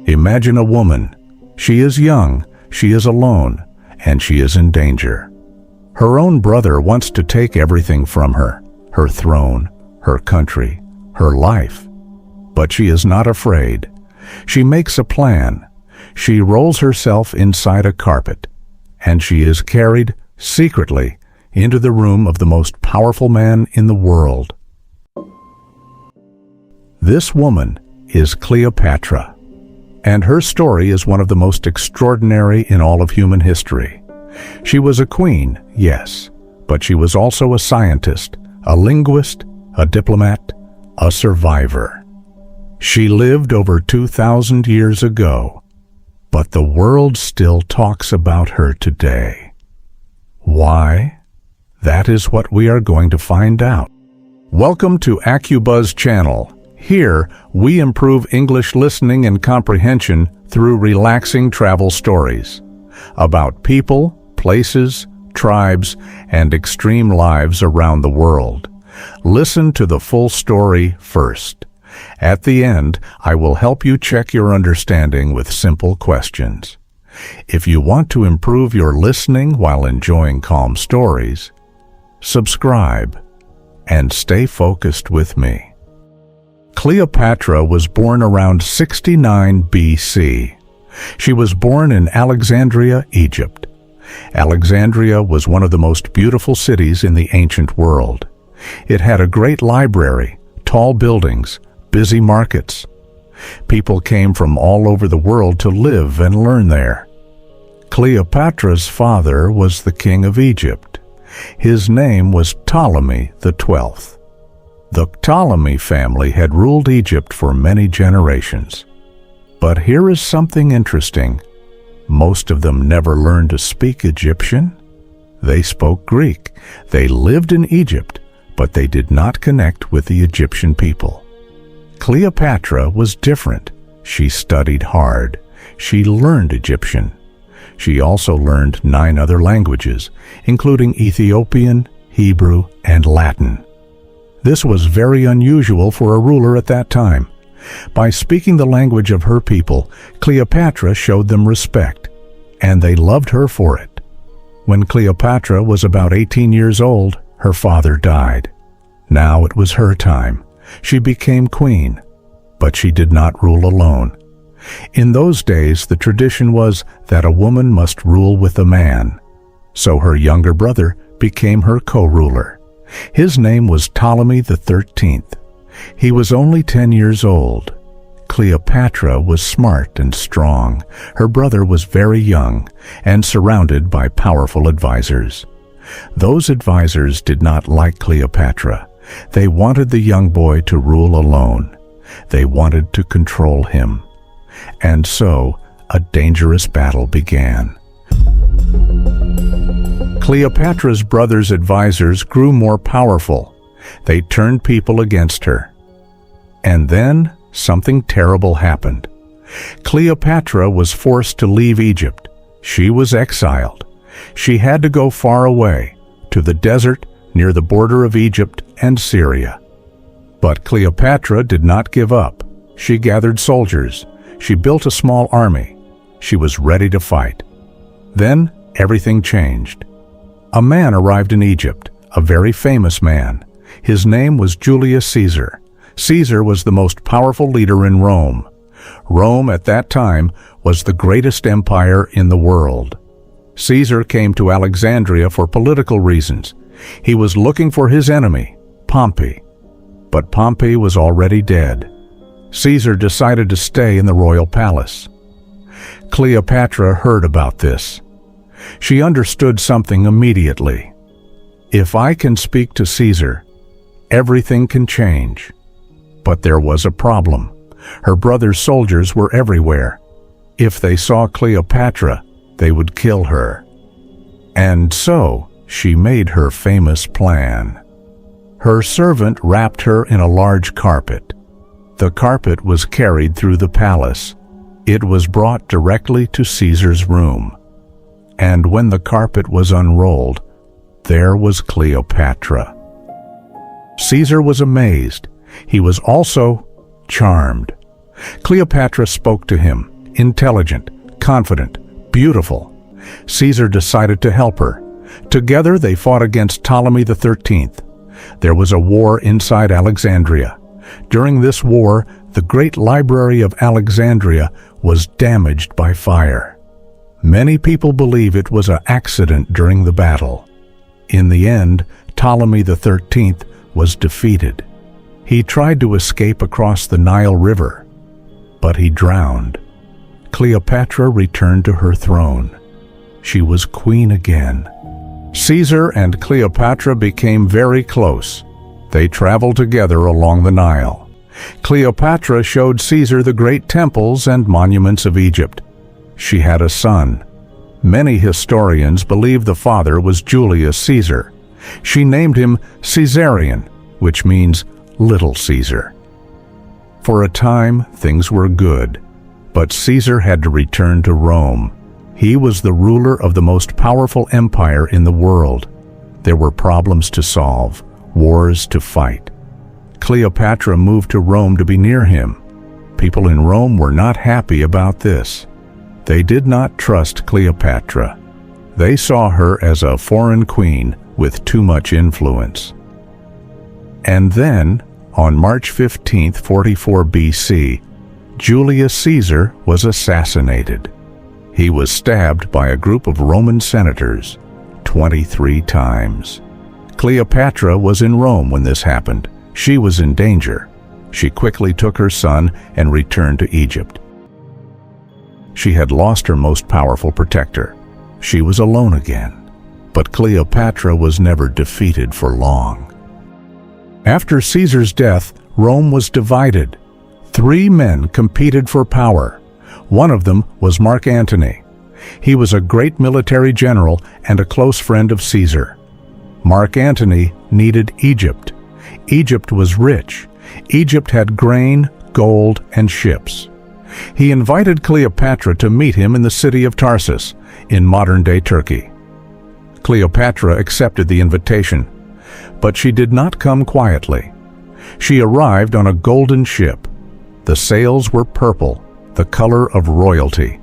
Imagine a woman. She is young, she is alone, and she is in danger. Her own brother wants to take everything from her, her throne, her country, her life. But she is not afraid. She makes a plan. She rolls herself inside a carpet, and she is carried secretly into the room of the most powerful man in the world. This woman is Cleopatra, and her story is one of the most extraordinary in all of human history. She was a queen, yes, but she was also a scientist, a linguist, a diplomat, a survivor. She lived over 2,000 years ago, but the world still talks about her today. Why? That is what we are going to find out. Welcome to Akubuzz channel. Here, we improve English listening and comprehension through relaxing travel stories about people, places, tribes, and extreme lives around the world. Listen to the full story first. At the end, I will help you check your understanding with simple questions. If you want to improve your listening while enjoying calm stories, subscribe and stay focused with me. Cleopatra was born around 69 BC. She was born in Alexandria, Egypt. Alexandria was one of the most beautiful cities in the ancient world. It had a great library, tall buildings, busy markets. People came from all over the world to live and learn there. Cleopatra's father was the king of Egypt. His name was Ptolemy XII. The Ptolemy family had ruled Egypt for many generations. But here is something interesting. Most of them never learned to speak Egyptian. They spoke Greek. They lived in Egypt, but they did not connect with the Egyptian people. Cleopatra was different. She studied hard. She learned Egyptian. She also learned 9 other languages, including Ethiopian, Hebrew, and Latin. This was very unusual for a ruler at that time. By speaking the language of her people, Cleopatra showed them respect, and they loved her for it. When Cleopatra was about 18 years old, her father died. Now it was her time. She became queen, but she did not rule alone. In those days, the tradition was that a woman must rule with a man. So her younger brother became her co-ruler. His name was Ptolemy XIII. He was only 10 years old. Cleopatra was smart and strong. Her brother was very young and surrounded by powerful advisors. Those advisors did not like Cleopatra. They wanted the young boy to rule alone. They wanted to control him. And so, a dangerous battle began. Cleopatra's brother's advisors grew more powerful. They turned people against her. And then something terrible happened. Cleopatra was forced to leave Egypt. She was exiled. She had to go far away, to the desert near the border of Egypt and Syria. But Cleopatra did not give up. She gathered soldiers. She built a small army. She was ready to fight. Then everything changed. A man arrived in Egypt, a very famous man. His name was Julius Caesar. Caesar was the most powerful leader in Rome. Rome at that time was the greatest empire in the world. Caesar came to Alexandria for political reasons. He was looking for his enemy, Pompey. But Pompey was already dead. Caesar decided to stay in the royal palace. Cleopatra heard about this. She understood something immediately. If I can speak to Caesar, everything can change. But there was a problem. Her brother's soldiers were everywhere. If they saw Cleopatra, they would kill her. And so she made her famous plan. Her servant wrapped her in a large carpet. The carpet was carried through the palace. It was brought directly to Caesar's room. And when the carpet was unrolled, there was Cleopatra. Caesar was amazed. He was also charmed. Cleopatra spoke to him. intelligent, confident, beautiful. Caesar decided to help her. Together they fought against Ptolemy XIII. There was a war inside Alexandria. During this war, the great library of Alexandria was damaged by fire. Many people believe it was an accident during the battle. In the end, Ptolemy XIII was defeated. He tried to escape across the Nile River, but he drowned. Cleopatra returned to her throne. She was queen again. Caesar and Cleopatra became very close. They traveled together along the Nile. Cleopatra showed Caesar the great temples and monuments of Egypt. She had a son. Many historians believe the father was Julius Caesar. She named him Caesarion, which means Little Caesar. For a time, things were good, but Caesar had to return to Rome. He was the ruler of the most powerful empire in the world. There were problems to solve, wars to fight. Cleopatra moved to Rome to be near him. People in Rome were not happy about this. They did not trust Cleopatra. They saw her as a foreign queen with too much influence. And then, on March 15, 44 BC, Julius Caesar was assassinated. He was stabbed by a group of Roman senators 23 times. Cleopatra was in Rome when this happened. She was in danger. She quickly took her son and returned to Egypt. She had lost her most powerful protector. She was alone again. But Cleopatra was never defeated for long. After Caesar's death, Rome was divided. 3 men competed for power. One of them was Mark Antony. He was a great military general and a close friend of Caesar. Mark Antony needed Egypt. Egypt was rich. Egypt had grain, gold, and ships. He invited Cleopatra to meet him in the city of Tarsus, in modern-day Turkey. Cleopatra accepted the invitation, but she did not come quietly. She arrived on a golden ship. The sails were purple, the color of royalty.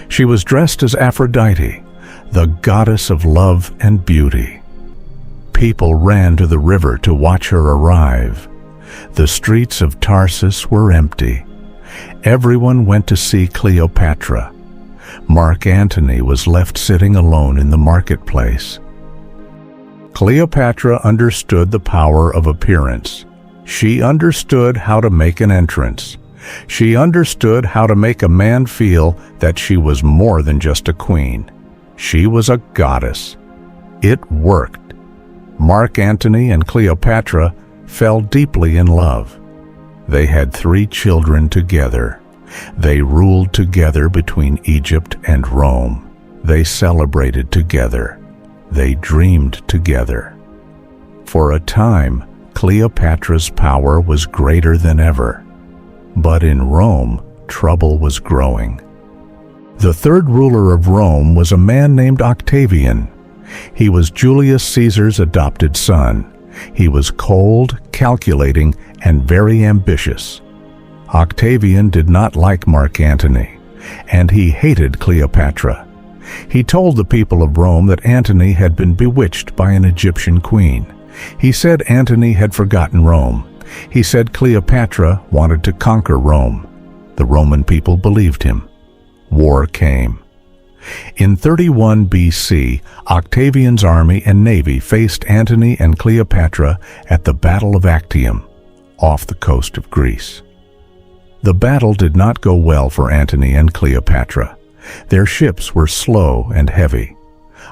She was dressed as Aphrodite, the goddess of love and beauty. People ran to the river to watch her arrive. The streets of Tarsus were empty. Everyone went to see Cleopatra. Mark Antony was left sitting alone in the marketplace. Cleopatra understood the power of appearance. She understood how to make an entrance. She understood how to make a man feel that she was more than just a queen. She was a goddess. It worked. Mark Antony and Cleopatra fell deeply in love. They had 3 children together. They ruled together between Egypt and Rome. They celebrated together. They dreamed together. For a time, Cleopatra's power was greater than ever. But in Rome, trouble was growing. The 3rd ruler of Rome was a man named Octavian. He was Julius Caesar's adopted son. He was cold, calculating, and very ambitious. Octavian did not like Mark Antony, and he hated Cleopatra. He told the people of Rome that Antony had been bewitched by an Egyptian queen. He said Antony had forgotten Rome. He said Cleopatra wanted to conquer Rome. The Roman people believed him. War came. In 31 BC, Octavian's army and navy faced Antony and Cleopatra at the Battle of Actium, off the coast of Greece. The battle did not go well for Antony and Cleopatra. Their ships were slow and heavy.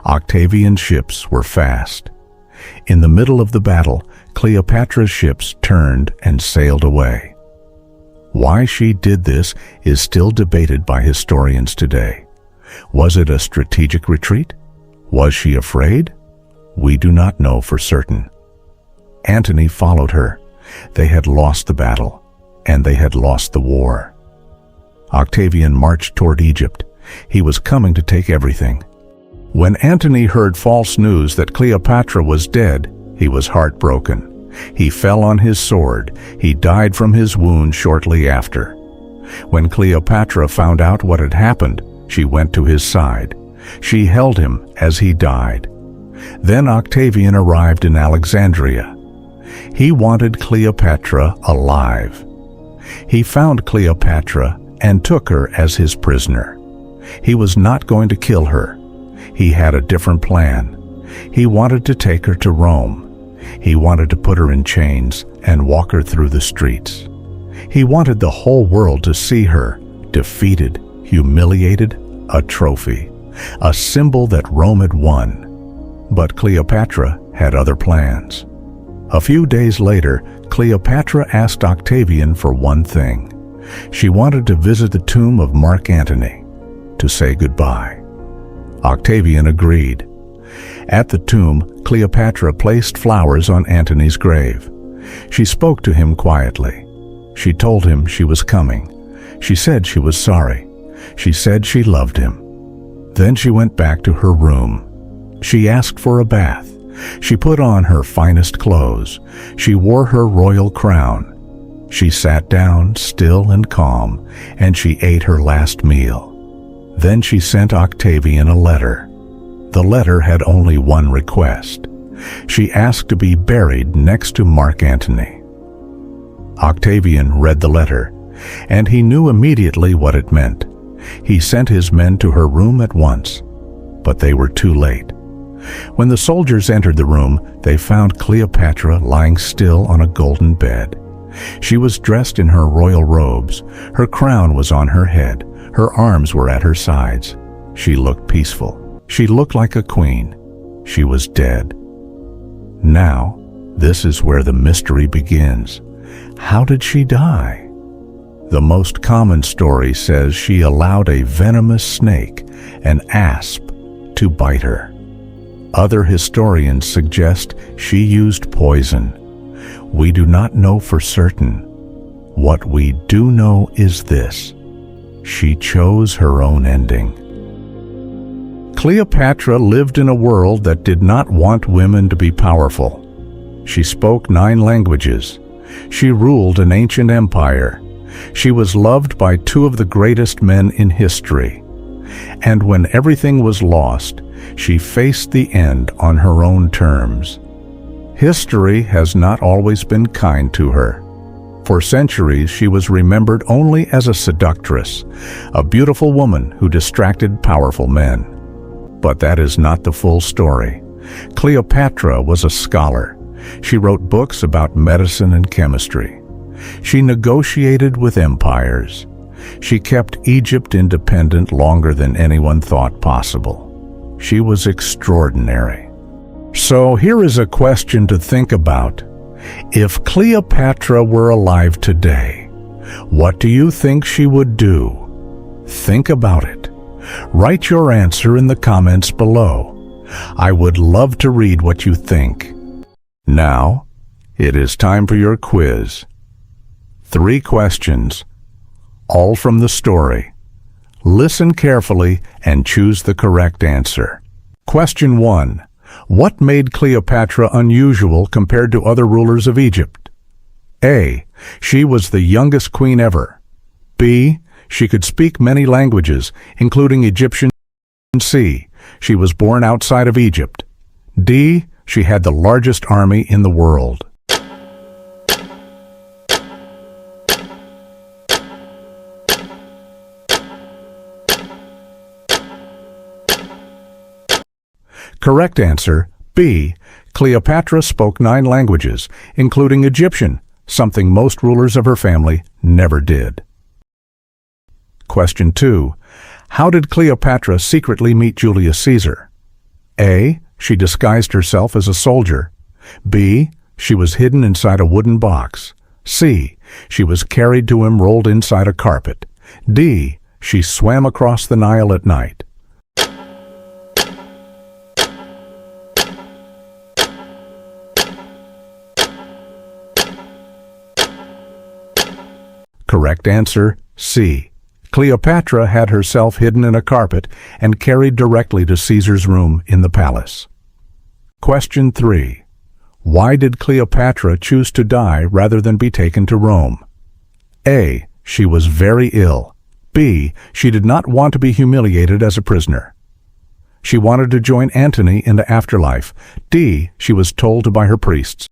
Octavian's ships were fast. In the middle of the battle, Cleopatra's ships turned and sailed away. Why she did this is still debated by historians today. Was it a strategic retreat? Was she afraid? We do not know for certain. Antony followed her. They had lost the battle, and they had lost the war. Octavian marched toward Egypt. He was coming to take everything. When Antony heard false news that Cleopatra was dead, he was heartbroken. He fell on his sword. He died from his wound shortly after. When Cleopatra found out what had happened, she went to his side. She held him as he died. Then Octavian arrived in Alexandria. He wanted Cleopatra alive. He found Cleopatra and took her as his prisoner. He was not going to kill her. He had a different plan. He wanted to take her to Rome. He wanted to put her in chains and walk her through the streets. He wanted the whole world to see her, defeated, humiliated, a trophy, a symbol that Rome had won. But Cleopatra had other plans. A few days later, Cleopatra asked Octavian for one thing. She wanted to visit the tomb of Mark Antony, to say goodbye. Octavian agreed. At the tomb, Cleopatra placed flowers on Antony's grave. She spoke to him quietly. She told him she was coming. She said she was sorry. She said she loved him. Then she went back to her room. She asked for a bath. She put on her finest clothes. She wore her royal crown. She sat down, still and calm, and she ate her last meal. Then she sent Octavian a letter. The letter had only one request. She asked to be buried next to Mark Antony. Octavian read the letter, and he knew immediately what it meant. He sent his men to her room at once, but they were too late. When the soldiers entered the room, they found Cleopatra lying still on a golden bed. She was dressed in her royal robes. Her crown was on her head. Her arms were at her sides. She looked peaceful. She looked like a queen. She was dead. Now, this is where the mystery begins. How did she die? The most common story says she allowed a venomous snake, an asp, to bite her. Other historians suggest she used poison. We do not know for certain. What we do know is this: she chose her own ending. Cleopatra lived in a world that did not want women to be powerful. She spoke 9 languages. She ruled an ancient empire. She was loved by 2 of the greatest men in history. And when everything was lost, she faced the end on her own terms. History has not always been kind to her. For centuries, she was remembered only as a seductress, a beautiful woman who distracted powerful men. But that is not the full story. Cleopatra was a scholar. She wrote books about medicine and chemistry. She negotiated with empires. She kept Egypt independent longer than anyone thought possible. She was extraordinary. So here is a question to think about. If Cleopatra were alive today, what do you think she would do? Think about it. Write your answer in the comments below. I would love to read what you think. Now, it is time for your quiz. 3 questions, all from the story. Listen carefully and choose the correct answer. Question 1. What made Cleopatra unusual compared to other rulers of Egypt? A. She was the youngest queen ever. B. She could speak many languages, including Egyptian. C. She was born outside of Egypt. D. She had the largest army in the world. Correct answer, B. Cleopatra spoke 9 languages, including Egyptian, something most rulers of her family never did. Question 2. How did Cleopatra secretly meet Julius Caesar? A. She disguised herself as a soldier. B. She was hidden inside a wooden box. C. She was carried to him rolled inside a carpet. D. She swam across the Nile at night. Correct answer, C. Cleopatra had herself hidden in a carpet and carried directly to Caesar's room in the palace. Question 3. Why did Cleopatra choose to die rather than be taken to Rome? A. She was very ill. B. She did not want to be humiliated as a prisoner. She wanted to join Antony in the afterlife. D. She was told to by her priests.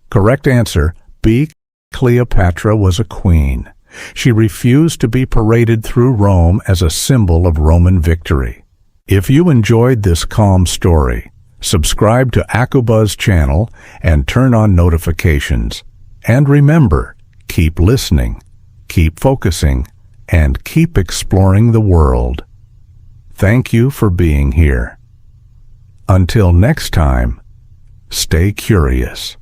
Correct answer, B. Cleopatra was a queen. She refused to be paraded through Rome as a symbol of Roman victory. If you enjoyed this calm story, subscribe to Akubuzz channel and turn on notifications. And remember, keep listening, keep focusing, and keep exploring the world. Thank you for being here. Until next time, stay curious.